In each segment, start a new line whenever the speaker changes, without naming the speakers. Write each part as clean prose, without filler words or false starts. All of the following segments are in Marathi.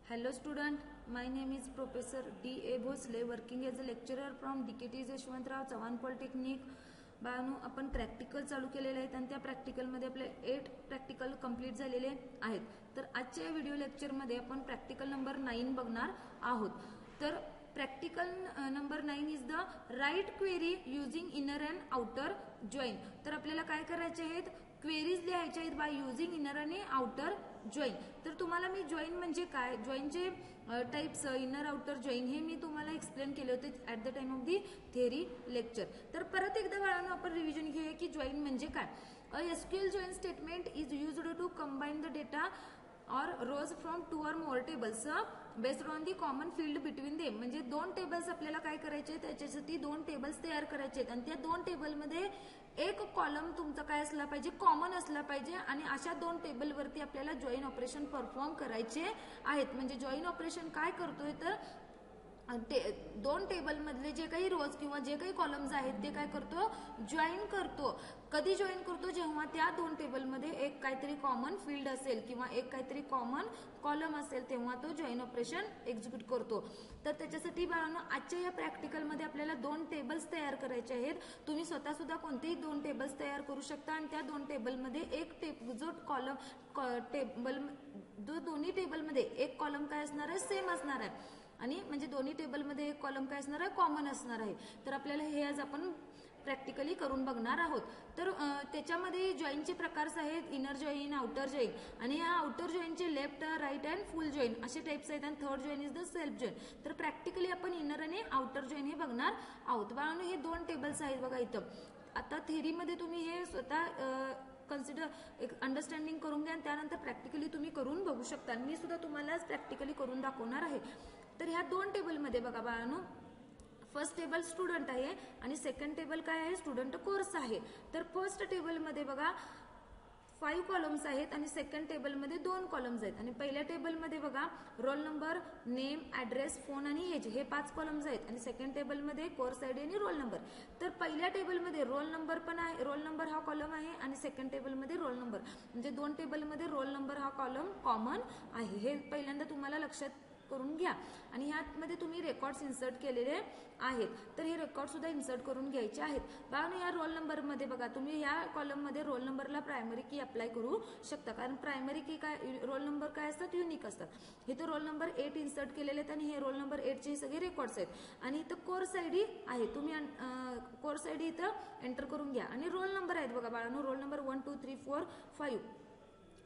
Hello student, my name is Professor D.A. Bhosle working as a lecturer from DKT Yashwantrao Chavan polytechnic. बाळांनो आपण प्रॅक्टिकल चालू केलेले आहेत आणि त्या प्रॅक्टिकलमध्ये आपले 8 प्रॅक्टिकल कंप्लीट झालेले आहेत. तर आजच्या व्हिडिओ लेक्चरमध्ये आपण प्रॅक्टिकल नंबर 9 बघणार आहोत. तर practical number 9 is the write query using inner and outer join. तर आपल्याला काय करायचे आहेत, क्वेरीज लिहायच्या आहेत बाय युजिंग इनर आणि आउटर जॉईन. तर तुम्हाला मी जॉईन म्हणजे काय, जॉईनचे टाइप्स इनर आउटर जॉईन हे मी तुम्हाला एक्सप्लेन केले होते at the time of the theory lecture. तर परत एकदा बाळांनो आपण रिव्हिजन घेऊया की जॉईन म्हणजे काय. A SQL join statement is used to combine the data or rows from 2 or more tables based on the common field between them. म्हणजे दोन टेबल्स आपल्याला काय करायचे, त्याच्यासाठी दोन टेबल्स तयार करायचे आहेत आणि त्या दोन टेबलमध्ये एक कॉलम तुमचा काय असला पाहिजे, कॉमन असला पाहिजे. आणि अशा दोन टेबलवरती आपल्याला जॉईन ऑपरेशन परफॉर्म करायचे आहेत. म्हणजे जॉईन ऑपरेशन काय करतोय तर दोन टेबल मधले जे काही रोज किंवा जे काही कॉलम्स आहेत ते काय करतो, जॉईन करतो. कधी जॉईन करतो, जेव्हा त्या दोन टेबलमध्ये एक काहीतरी कॉमन फील्ड असेल किंवा एक काहीतरी कॉमन कॉलम असेल तेव्हा तो जॉईन ऑपरेशन एक्झिक्यूट करतो. तर त्याच्यासाठी बाळांनो आजच्या या प्रॅक्टिकलमध्ये आपल्याला दोन टेबल्स तयार करायचे आहेत. तुम्ही स्वतः सुद्धा कोणतेही दोन टेबल्स तयार करू शकता आणि त्या दोन टेबलमध्ये जो कॉलम टेबल जो दोन्ही टेबलमध्ये एक कॉलम काय असणार आहे, सेम असणार आहे आणि म्हणजे दोन्ही टेबलमध्ये एक कॉलम काय असणार आहे, कॉमन असणार आहे. तर आपल्याला हे आज आपण प्रॅक्टिकली करून बघणार आहोत. तर त्याच्यामध्ये जॉईनचे प्रकार आहेत इनर जॉईन, आउटर जॉईन. आणि या आउटर जॉईनचे left, right and full join असे टाइप्स आहेत आणि third join is the self join. तर प्रॅक्टिकली आपण इनर आणि आउटर जॉईन हे बघणार आहोत. बाळांनो हे दोन टेबल्स आहेत बघा इथं. आता थेअरीमध्ये तुम्ही हे स्वतः कन्सिडर एक अंडरस्टँडिंग करून घ्या आणि त्यानंतर प्रॅक्टिकली तुम्ही करून बघू शकता. मी सुद्धा तुम्हाला प्रॅक्टिकली करून दाखवणार आहे. तर ह्या दोन टेबलमध्ये बघा बाळांनो, फर्स्ट टेबल स्टुडंट आहे आणि सेकंड टेबल काय आहे, स्टुडंट कोर्स आहे. तर फर्स्ट टेबलमध्ये बघा 5 कॉलम्स आहेत आणि सेकंड टेबलमध्ये 2 कॉलम्स आहेत. आणि पहिल्या टेबलमध्ये बघा role number, name, address, phone आणि एज हे 5 कॉलम्स आहेत आणि सेकंड टेबलमध्ये कोर्स आयडी आणि रोल नंबर. तर पहिल्या टेबलमध्ये रोल नंबर पण आहे, रोल नंबर हा कॉलम आहे आणि सेकंड टेबलमध्ये रोल नंबर, म्हणजे दोन टेबलमध्ये रोल नंबर हा कॉलम कॉमन आहे. हे पहिल्यांदा तुम्हाला लक्षात करून घ्या. आणि ह्यामध्ये तुम्ही रेकॉर्ड्स इन्सर्ट केलेले आहेत. तर हे रेकॉर्ड सुद्धा इन्सर्ट करून घ्यायचे आहेत. बाळांनो या रोल नंबर मध्ये बघा, तुम्ही या कॉलम मध्ये रोल नंबरला प्रायमरी की अप्लाय करू शकता, कारण प्रायमरी की काय, रोल नंबर काय असतात, युनिक असतात. हे तर रोल नंबर 8 इन्सर्ट केलेले आहेत आणि हे रोल नंबर 8 चे सगळे रेकॉर्ड्स आहेत. आणि इथं कोर्स आयडी आहे, तुम्ही कोर्स आयडी इथं एंटर करून घ्या. आणि रोल नंबर आहेत बघा बाळांनो, रोल नंबर 1 2 3 4 5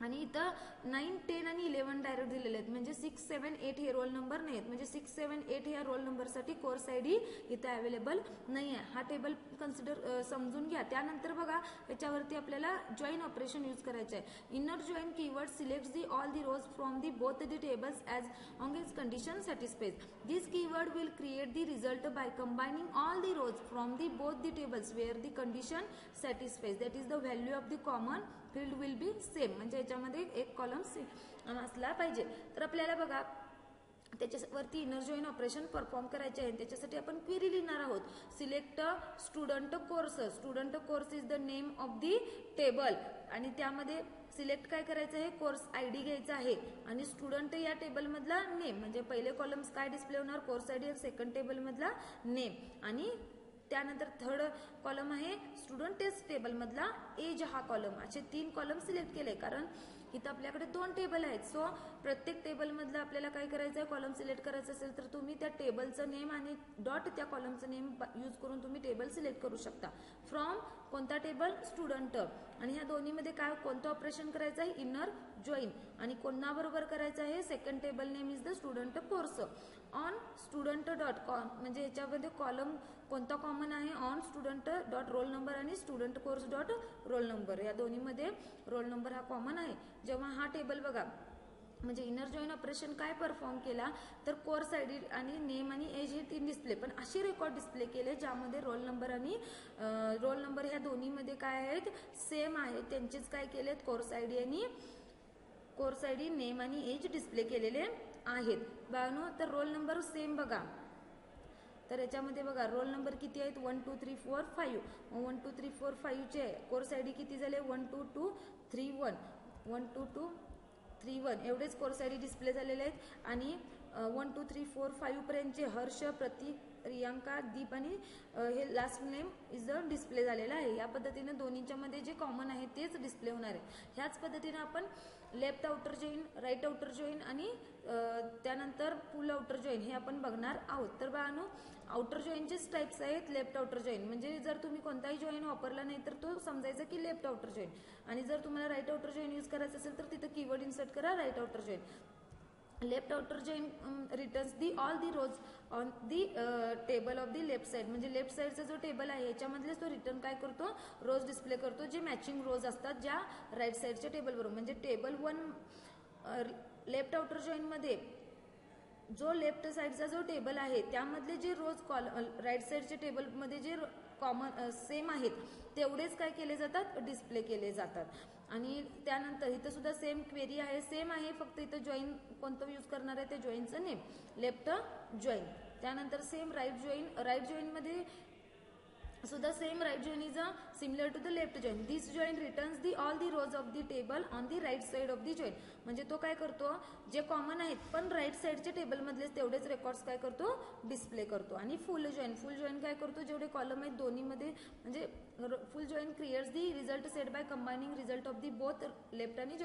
आणि इथं 9 10 आणि 11 डायरेक्ट दिलेले आहेत. म्हणजे 6 7 8 हे रोल नंबर नाही आहेत. म्हणजे 6 7 8 ह्या रोल नंबरसाठी कोर्स आयडी इथं अवेलेबल नाही आहे. हा टेबल कन्सिडर समजून घ्या. त्यानंतर बघा याच्यावरती आपल्याला जॉईन ऑपरेशन यूज करायचे आहे. Inner join keyword selects the all the rows from the both the tables as on its condition satisfies. This keyword will create the result by combining all the rows from the both the tables where the condition satisfies. That is the value of the common field will be same. म्हणजे याच्यामध्ये एक कॉलम असला पाहिजे. तर आपल्याला बघा त्याच्यावरती इनर जॉईन ऑपरेशन परफॉर्म करायचे आहे. त्याच्यासाठी आपण क्वेरी लिहिणार आहोत. Select student course. Student course is the name of the table आणि त्यामध्ये सिलेक्ट काय करायचं आहे, कोर्स आयडी घ्यायचा आहे आणि स्टुडंट या टेबल मधला नेम, म्हणजे पहिले कॉलम्स काय डिस्प्ले होणार, कोर्स आयडी, सेकंड टेबल मधला नेम आणि त्यानंतर थर्ड कॉलम आहे स्टुडंट टेस्ट टेबल मधला एज हा कॉलम. असे 3 कॉलम सिलेक्ट केले, कारण इथं आपल्याकडे 2 टेबल आहेत. सो प्रत्येक टेबल मधलं आपल्याला काय करायचं आहे, कॉलम सिलेक्ट करायचं असेल तर तुम्ही त्या टेबलचं नेम आणि डॉट त्या कॉलमचं नेम यूज करून तुम्ही टेबल सिलेक्ट करू शकता. फ्रॉम कोणता टेबल, स्टुडंट. आणि ह्या दोन्हीमध्ये काय कोणतं ऑपरेशन करायचं आहे, इनर जॉईन. आणि कोणाबरोबर करायचं आहे, second table name is the student course. On student dot com, म्हणजे याच्यामध्ये कॉलम कोणता कॉमन आहे, on student dot roll number आणि student course dot roll number. या दोन्हीमध्ये रोल नंबर हा कॉमन आहे. जेव्हा हा टेबल बघा, म्हणजे इनर जॉईन ऑपरेशन काय परफॉर्म केला तर कोर्स आयडी आणि नेम आणि एज हे 3 डिस्प्ले, पण असे रेकॉर्ड डिस्प्ले केले ज्यामध्ये रोल नंबर आणि रोल नंबर ह्या दोन्हीमध्ये काय आहेत, सेम आहेत. त्यांचेच काय केलेत, कोर्स आयडी नेम आणि एज डिस्प्ले केलेले आहेत. बाळांनो तर रोल नंबर सेम बघा. तर याच्यामध्ये बघा रोल नंबर किती आहेत, 1 2 3 4 5. 1 2 3 4 5 चे कोर्स आयडी किती झाले, 1 2 2 3 1 1 2 2 3-1 एवढेच कोर्स आय डी डिस्प्ले झालेले आहेत आणि 1 2 3 4 5 पर्यंतचे हर्ष, प्रतीक, रियांका, दीप आणि हे last name is the display झालेला आहे. या पद्धतीने दोन्हीच्या मध्ये जे कॉमन आहे तेच डिस्प्ले होणार आहे. ह्याच पद्धतीने आपण left outer join, right outer join आणि त्यानंतर फुल आउटर जॉईन हे आपण बघणार आहोत. तर बाळांनो, आउटर जॉईनचेच टाइप्स आहेत लेफ्ट आउटर जॉईन. म्हणजे जर तुम्ही कोणताही जॉईन वापरला नाही तर तो समजायचा की लेफ्ट आउटर जॉईन, आणि जर तुम्हाला राईट आउटर जॉईन यूज करायचं असेल तर तिथं कीवर्ड इन्सर्ट करा right outer join. Left outer join returns all the rows on the table of the left side. म्हणजे लेफ्ट साइडचा जो टेबल आहे याच्यामधलेच तो रिटर्न काय करतो, रोज डिस्प्ले करतो जे मॅचिंग रोज असतात ज्या राईट साइडच्या टेबल बरोबर. म्हणजे टेबल 1 लेफ्ट आउटर जॉईन मध्ये जो लेफ्ट साइडचा जो टेबल आहे त्यामधले जे रोज राईट साइडच्या टेबलमध्ये जे कॉमन सेम आहेत तेवढेच काय केले जातात, डिस्प्ले केले जातात. आणि त्यानंतर इथं सुद्धा सेम क्वेरी आहे, सेम आहे, फक्त इथं जॉईन कोणतं यूज करणार आहे ते जॉईनचं नेम लेफ्ट जॉईन. त्यानंतर सेम राईट जॉईन मध्ये सुद्धा same right join is similar to the left join. This join returns all the rows of the table on the right side of the join. म्हणजे तो काय करतो, जे कॉमन आहेत पण राईट साइडच्या टेबल मधलेच तेवढेच रेकॉर्ड्स काय करतो, डिस्प्ले करतो. आणि फुल जॉईन काय करतो, जेवढे कॉलम आहेत दोन्हीमध्ये, म्हणजे फुल join creates the result set by combining result of the both left आणि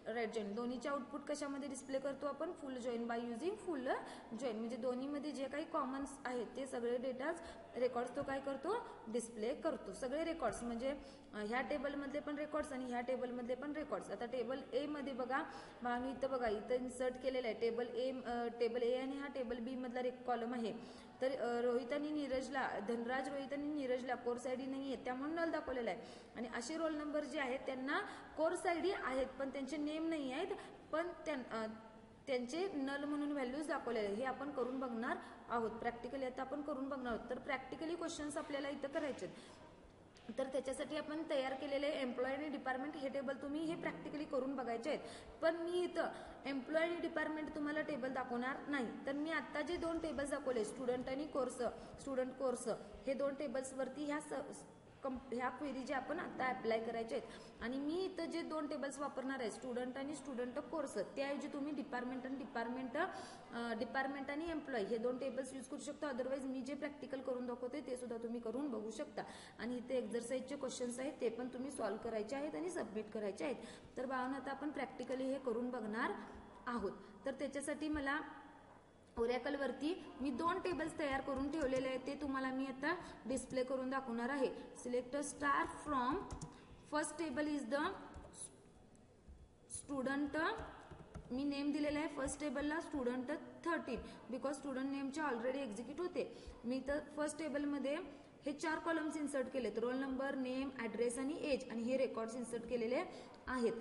राईट जॉईन. दोन्हीचे आउटपुट कशामध्ये डिस्प्ले करतो आपण, फुल join by using full join. म्हणजे दोन्हीमध्ये जे काही कॉमन्स आहेत ते सगळे डेटाज रेकॉर्ड्स तो काय करतो, डिस्प्ले करतो. सगळे रेकॉर्ड्स म्हणजे ह्या टेबलमधले पण रेकॉर्ड्स आणि ह्या टेबलमधले पण रेकॉर्ड्स. आता टेबल ए मध्ये बघा, इथं बघा, इथं इन्सर्ट केलेलं आहे टेबल ए आणि हा टेबल बी मधला कॉलम आहे. तर रोहित आणि नीरजला, धनराज, रोहित आणि नीरजला कोर्स आयडी नाही आहे त्यामुळे नल दाखवलेला आहे. आणि असे रोल नंबर जे आहेत त्यांना कोर्स आयडी आहेत पण त्यांचे नेम नाही आहेत, पण त्यांचे नल म्हणून व्हॅल्यूज दाखवलेले आहे. हे आपण करून बघणार आहोत. प्रॅक्टिकली आता आपण करून बघणार आहोत. तर प्रॅक्टिकली क्वेश्चन्स आपल्याला इथं करायचे. तर त्याच्यासाठी आपण तयार केलेले एम्प्लॉय आणि डिपार्टमेंट हे टेबल तुम्ही हे प्रॅक्टिकली करून बघायचे आहेत. पण मी इथं एम्प्लॉय आणि डिपार्टमेंट तुम्हाला टेबल दाखवणार नाही. तर मी आता जे 2 टेबल्स दाखवले, स्टुडंट आणि स्टुडंट कोर्स, हे 2 टेबल्सवरती ह्या क्वेरी जे आपण आता अप्लाय करायचे आहेत. आणि मी इथं जे 2 टेबल्स वापरणार आहे, स्टुडंट आणि स्टुडंट कोर्स, त्याऐवजी तुम्ही डिपार्टमेंट आणि एम्प्लॉय हे 2 टेबल्स यूज करू शकता. अदरवाईज मी जे प्रॅक्टिकल करून दाखवते ते सुद्धा तुम्ही करून बघू शकता. आणि इथे एक्झरसाइजचे क्वेश्चन्स आहेत ते पण तुम्ही सॉल्व्ह करायचे आहेत आणि सबमिट करायचे आहेत. तर बाळांनो, आता आपण प्रॅक्टिकली हे करून बघणार आहोत. तर त्याच्यासाठी मला ओरॅकल वरती मी 2 टेबल्स तयार करून ठेवलेले आहेत, ते तुम्हाला मी आता डिस्प्ले करून दाखवणार आहे. Select star from first table is the student. मी नेम दिलेला आहे फर्स्ट टेबलला स्टुडंट 13 बिकॉज स्टुडंट नेमचे ऑलरेडी एक्झिक्यूट होते. मी तर फर्स्ट टेबलमध्ये हे 4 कॉलम्स इन्सर्ट केलेत, रोल नंबर, नेम, ऍड्रेस आणि एज, आणि हे रेकॉर्ड्स इन्सर्ट केलेले आहेत.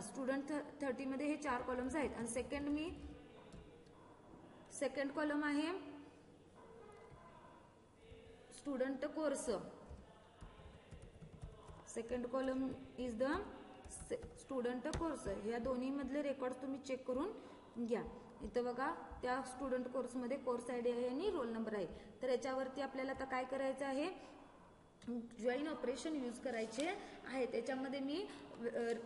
स्टुडंट 30 मध्ये हे 4 कॉलम्स आहेत. आणि सेकंड कॉलम आहे student course. Second column is the student course. ह्या दोन्ही मधले रेकॉर्ड तुम्ही चेक करून घ्या. इथं बघा, त्या स्टुडंट कोर्समध्ये कोर्स आयडी आहे आणि रोल नंबर आहे. तर याच्यावरती आपल्याला आता काय करायचं आहे, जॉईन ऑपरेशन यूज करायचे आहे. त्याच्यामध्ये मी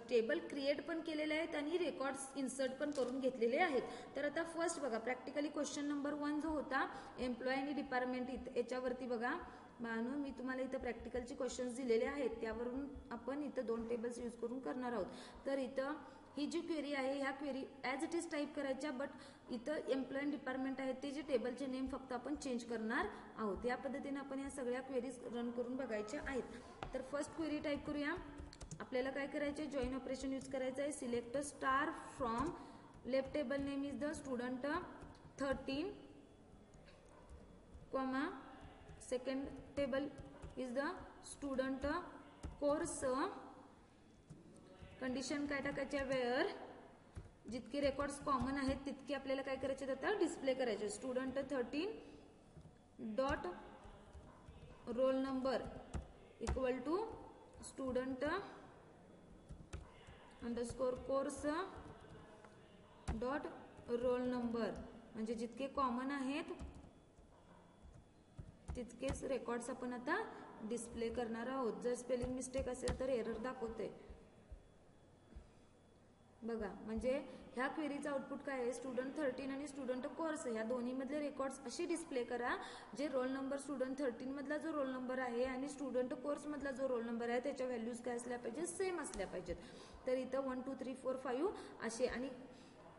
टेबल क्रिएट पण केलेले आहेत आणि रेकॉर्ड्स इन्सर्ट पण करून घेतलेले आहेत. तर आता फर्स्ट बघा, प्रॅक्टिकली क्वेश्चन नंबर 1 जो होता एम्प्लॉय आणि डिपार्टमेंट, याच्यावरती बघा बाळांनो, मी तुम्हाला इथं प्रॅक्टिकलचे क्वेश्चन्स दिलेले आहेत, त्यावरून आपण इथं 2 टेबल्स यूज करून करणार आहोत. तर इथं ही जी क्वेरी आहे, ह्या query as it is type करायच्या, बट इथं एम्प्लॉय आणि डिपार्टमेंट आहेत ते जे टेबलचे नेम फक्त आपण चेंज करणार आहोत. या पद्धतीने आपण या सगळ्या क्वेरीज रन करून बघायच्या आहेत. तर फर्स्ट क्वेरी टाईप करूया. आपल्याला काय करायचे, जॉईन ऑपरेशन यूज करायचं आहे. Select star from left table name is the student 13, comma second table is the student course. Condition काय टाकायचे, वेअर जितके रेकॉर्ड्स कॉमन आहेत तितके आपल्याला काय करायचे, आता डिस्प्ले करायचे. Student 13 dot roll number equal to student underscore course dot roll number. म्हणजे जितके कॉमन आहेत तितकेच रेकॉर्ड्स आपण आता डिस्प्ले करणार आहोत. जर स्पेलिंग मिस्टेक असेल तर एरर दाखवते. बघा म्हणजे ह्या क्वेरीचं आउटपुट काय आहे, स्टुडंट 13 आणि स्टुडंट कोर्स ह्या दोन्हीमधले रेकॉर्ड्स असे डिस्प्ले करा जे रोल नंबर स्टुडंट 13 मधला जो रोल नंबर आहे आणि स्टुडंट कोर्स मधला जो रोल नंबर आहे त्याच्या व्हॅल्यूज काय असल्या पाहिजे, सेम असल्या पाहिजेत. तर इथं 1 2 3 4 5 असे. आणि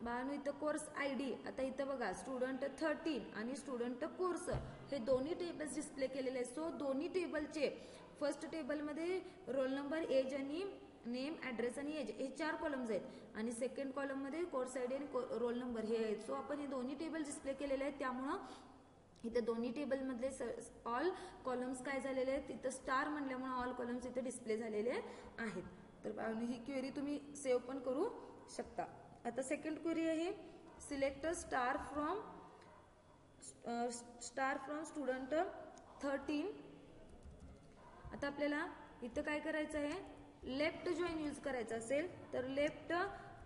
बाळांनो इथं कोर्स ID, आता इथं बघा स्टुडंट 13 आणि स्टुडंट कोर्स हे दोन्ही टेबल्स डिस्प्ले केलेले आहेत. सो दोन्ही टेबलचे फर्स्ट टेबलमध्ये रोल नंबर, एज आणि नेम, ॲड्रेस आणि एज हे 4 कॉलम्स आहेत आणि सेकंड कॉलममध्ये कोर्स ID आणि रोल नंबर हे आहेत. सो आपण हे दोन्ही टेबल डिस्प्ले केलेले आहेत, त्यामुळं इथं दोन्ही टेबलमधले ऑल कॉलम्स काय झालेले आहेत, इथं स्टार म्हणल्यामुळे ऑल कॉलम्स इथं डिस्प्ले झालेले आहेत. तर ही क्वेरी तुम्ही सेव्ह पण करू शकता. आता सेकंड क्वेरी आहे, सिलेक्ट स्टार फ्रॉम स्टुडंट 13. आता आपल्याला इथं काय करायचं आहे, लेफ्ट जॉईन यूज करायचं असेल तर लेफ्ट,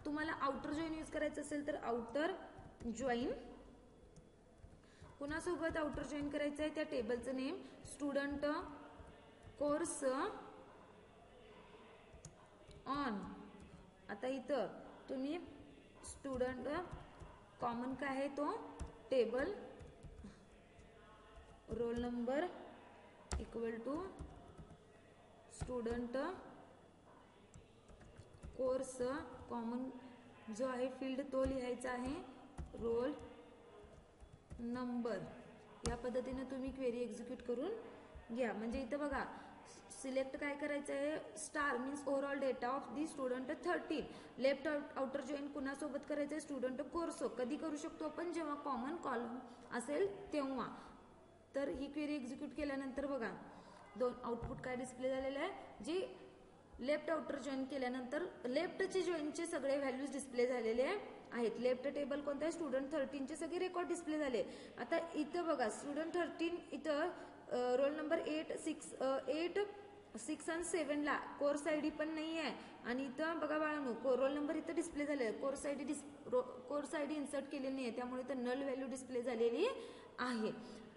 तुम्हाला आउटर जॉईन यूज करायचं असेल तर आउटर जॉईन. कुणासोबत आउटर जॉईन करायचं आहे, त्या टेबलचं नेम स्टुडंट कोर्स ऑन. आता इथं तुम्ही स्टुडंट कॉमन काय आहे तो table roll number equal to student course common जो आहे फील्ड तो लिहायचा आहे रोल नंबर. या पद्धतीने तुम्ही क्वेरी एक्झिक्यूट करून घ्या. म्हणजे इथं बघा सिलेक्ट काय करायचं आहे, star means overall data of the student 13. Left outer join कुणासोबत करायचं आहे, स्टुडंट कोर्स. कधी करू शकतो आपण, जेव्हा कॉमन कॉलम असेल तेव्हा. तर ही क्वेरी एक्झिक्यूट केल्यानंतर बघा दोन आउटपुट काय डिस्प्ले झालेलं आहे, जे लेफ्ट आउटर जॉईन केल्यानंतर लेफ्टचे जॉईनचे सगळे व्हॅल्यूज डिस्प्ले झालेले आहेत. लेफ्ट टेबल कोणतं आहे, स्टुडंट 13चे सगळे रेकॉर्ड डिस्प्ले झाले. आता इथं बघा स्टुडंट 13 इथं रोल नंबर 8 6 आणि 7 ला कोर्स ID पण नाही आहे आणि इथं बघा बाळांनो रोल नंबर इथं डिस्प्ले झाले, कोर्स ID इन्सर्ट केलेली नाही आहे, त्यामुळे इथं नल व्हॅल्यू डिस्प्ले झालेली आहे.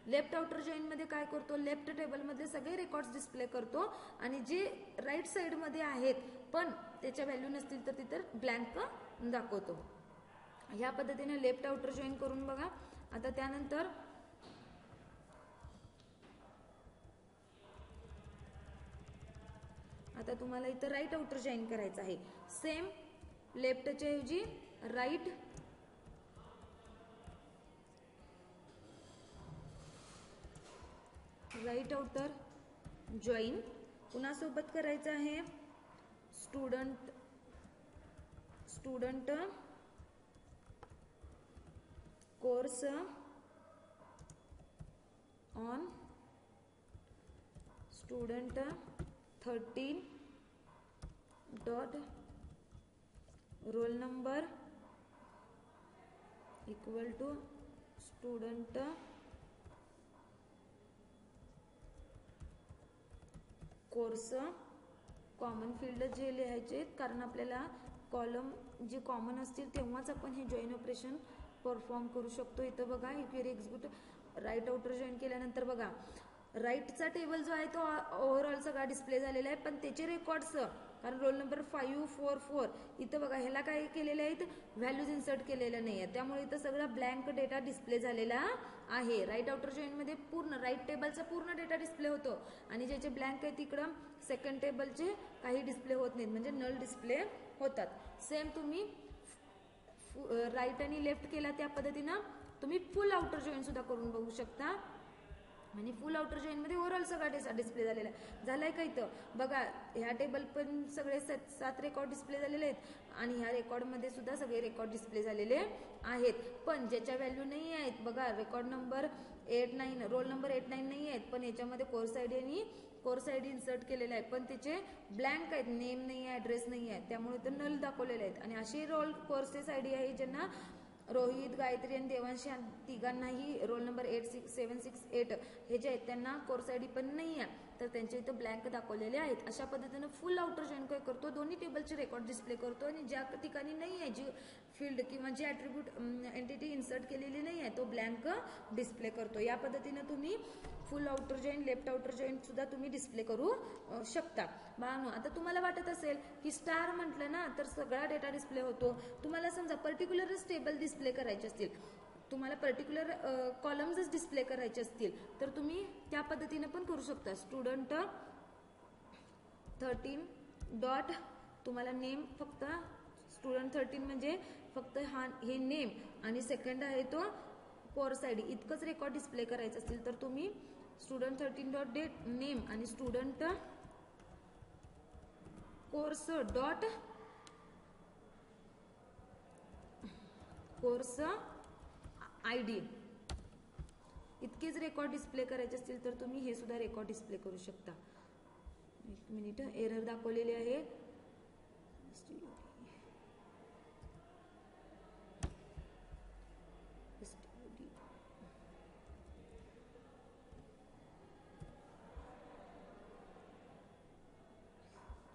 लेफ्ट आउटर जॉईन मध्ये काय करतो, लेफ्ट टेबल मध्ये सगळे रेकॉर्ड्स डिस्प्ले करतो आणि जे राईट साइड मध्ये आहेत पण त्याच्या व्हॅल्यू नसतील तर तिथं ब्लँक दाखवतो. ह्या पद्धतीने लेफ्ट आउटर जॉईन करून बघा. आता त्यानंतर आता तुम्हाला इथं राईट आउटर जॉईन करायचं आहे. सेम लेफ्टच्या ऐवजी राईट आउटर जॉईन कुणासोबत करायचं आहे, student course on student 13 dot roll number equal to student course. Common field जे लिहायचे कारण आपल्याला कॉलम जे कॉमन असतील तेव्हाच आपण हे जॉईन ऑपरेशन परफॉर्म करू शकतो. इथं बघा ही query execute right outer join केल्यानंतर बघा राईटचा टेबल जो आहे तो ओव्हरऑल सगळा डिस्प्ले झालेला आहे पण त्याचे रेकॉर्ड्स कारण रोल नंबर 5 4 4 इथं बघा ह्याला काय केलेले आहेत, व्हॅल्यूज इन्सर्ट केलेल्या नाही आहेत, त्यामुळे इथं सगळा ब्लँक डेटा डिस्प्ले झालेला आहे. राईट आउटर जॉईन मध्ये पूर्ण राईट टेबलचा पूर्ण डेटा डिस्प्ले होतो आणि ज्याचे ब्लँक आहे तिकडं सेकंड टेबलचे काही डिस्प्ले होत नाहीत, म्हणजे नल डिस्प्ले होतात. सेम तुम्ही राईट आणि लेफ्ट केला त्या पद्धतीनं तुम्ही फुल आउटर जॉईन सुद्धा करून बघू शकता. आणि फुल आउटर जॉईन मध्ये ओव्हरऑल सगळा डिस्प्ले झालेला झालाय का इथं बघा. ह्या टेबल पण सगळे 7 रेकॉर्ड डिस्प्ले झालेले आहेत आणि ह्या रेकॉर्ड मध्ये सुद्धा सगळे रेकॉर्ड डिस्प्ले झालेले आहेत. पण ज्याच्या व्हॅल्यू नाही आहेत बघा रेकॉर्ड नंबर 8 9 रोल नंबर 8 9 नाही आहेत पण याच्यामध्ये कोर्स ID आणि कोर्स ID इन्सर्ट केलेले आहे पण त्याचे ब्लँक आहेत, नेम नाही आहे, ॲड्रेस नाही आहे, त्यामुळे ते नल दाखवलेले आहेत. आणि असे रोल कोर्सेस ID आहे ज्यांना रोहित, गायत्री आणि देवांशी तिघांनाही रोल नंबर 8 6 7 6 8 हे जे आहेत त्यांना कोर्स ID पण नाही आहे तर त्यांचे इथं ब्लँक दाखवलेले आहेत. अशा पद्धतीने फुल आउटर जॉईन काय करतो, दोन्ही टेबलचे रेकॉर्ड डिस्प्ले करतो आणि ज्या ठिकाणी नाही आहे जी फील्ड किंवा जे ॲट्रिब्यूट एंटिटी इन्सर्ट इन्सर्ट केलेली नाही आहे, तो ब्लँक डिस्प्ले करतो. या पद्धतीने तुम्ही फुल outer join, left outer join सुद्धा तुम्ही डिस्प्ले करू शकता. बाळांनो, आता तुम्हाला वाटत असेल की स्टार म्हटलं ना तर सगळा डेटा डिस्प्ले होतो. तुम्हाला समजा पर्टिक्युलरच टेबल डिस्प्ले करायचे असतील, तुम्हाला पर्टिक्युलर कॉलम्सच डिस्प्ले करायचे असतील तर तुम्ही त्या पद्धतीने पण करू शकता. स्टुडंट 13 डॉट, तुम्हाला नेम फक्त स्टुडंट 13 म्हणजे फक्त हे नेम आणि सेकंड आहे तो कोर्स आयडी इतकंच रेकॉर्ड डिस्प्ले करायचं असतील तर तुम्ही स्टुडंट 13 डॉट डेट नेम आणि student course dot course ID इतकेच रेकॉर्ड डिस्प्ले करायचे असतील तर तुम्ही हे सुद्धा रेकॉर्ड डिस्प्ले करू शकता. एक मिनिट, एरर दाखवलेली आहे.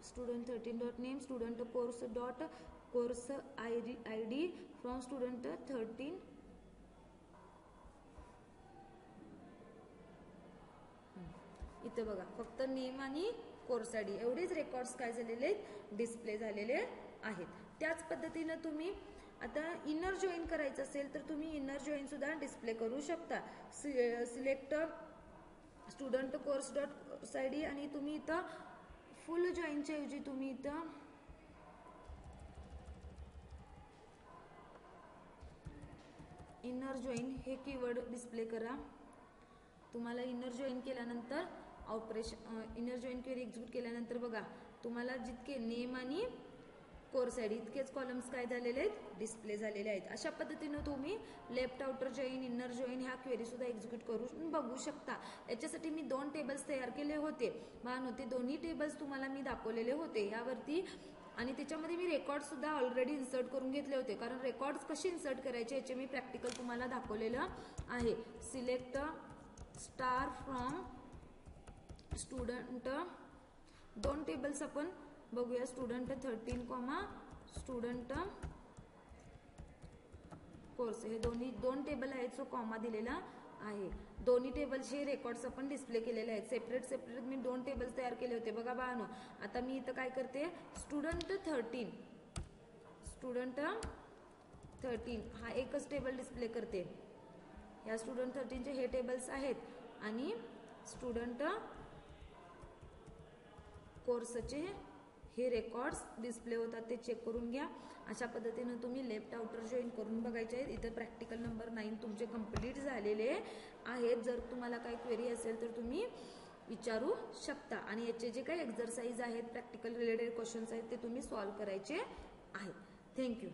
Student 13 dot name, student course dot course ID from student 13. इथे बघा फक्त नेम आणि कोर्स आयडी एवढेच रेकॉर्ड्स काय झालेले आहेत, डिस्प्ले झालेले आहेत. त्याच पद्धतीने तुम्ही आता इनर जॉईन करायचं असेल तर तुम्ही इनर जॉईन सुद्धा डिस्प्ले करू शकता. Select student course dot course ID आणि तुम्ही इथं फुल जॉईनच्या ऐवजी तुम्ही इथं इनर जॉईन हे कीवर्ड डिस्प्ले करा. तुम्हाला इनर जॉईन केल्यानंतर इनर जॉईन क्वेरी एक्झिक्यूट केल्यानंतर बघा तुम्हाला जितके नेम आणि कोर्स आयडी इतकेच कॉलम्स काय झालेले आहेत, डिस्प्ले झालेले आहेत. अशा पद्धतीने तुम्ही left outer join, inner join ह्या क्वेरी सुद्धा एक्झिक्यूट करून बघू शकता. याच्यासाठी मी 2 टेबल्स तयार केले होते. ते दोन्ही टेबल्स तुम्हाला मी दाखवलेले होते यावरती आणि त्याच्यामध्ये मी रेकॉर्ड सुद्धा ऑलरेडी इन्सर्ट करून घेतले होते, कारण रेकॉर्ड्स कसे इन्सर्ट करायचे याचे मी प्रॅक्टिकल तुम्हाला दाखवलेलं आहे. Select star from student, 2 tables आपण बघूया. स्टुडंट 13, स्टुडंट कोर्स, हे दोन टेबल आहेत जो कॉमा दिलेला आहे. दोन्ही टेबल्सचे रेकॉर्ड्स आपण डिस्प्ले केलेले आहेत. सेपरेट मी 2 टेबल्स तयार केले होते. बघा बाळांनो, आता मी इथं काय करते, स्टुडंट 13 हा एकच टेबल डिस्प्ले करते. या स्टुडंट 13चे हे टेबल्स आहेत आणि स्टुडंट कोर्सचे हे रेकॉर्ड्स डिस्प्ले होतात ते चेक करून घ्या. अशा पद्धतीने तुम्ही लेफ्ट आउटर जॉईन करून बघायचे आहेत. इथे प्रॅक्टिकल नंबर 9 तुमचे कंप्लीट झालेले आहेत. जर तुम्हाला काही क्वेरी असेल तर तुम्ही विचारू शकता आणि याचे जे काही एक्सरसाइज आहेत, प्रॅक्टिकल रिलेटेड क्वेश्चन्स आहेत ते तुम्ही सॉल्व्ह करायचे आहेत. थँक्यू.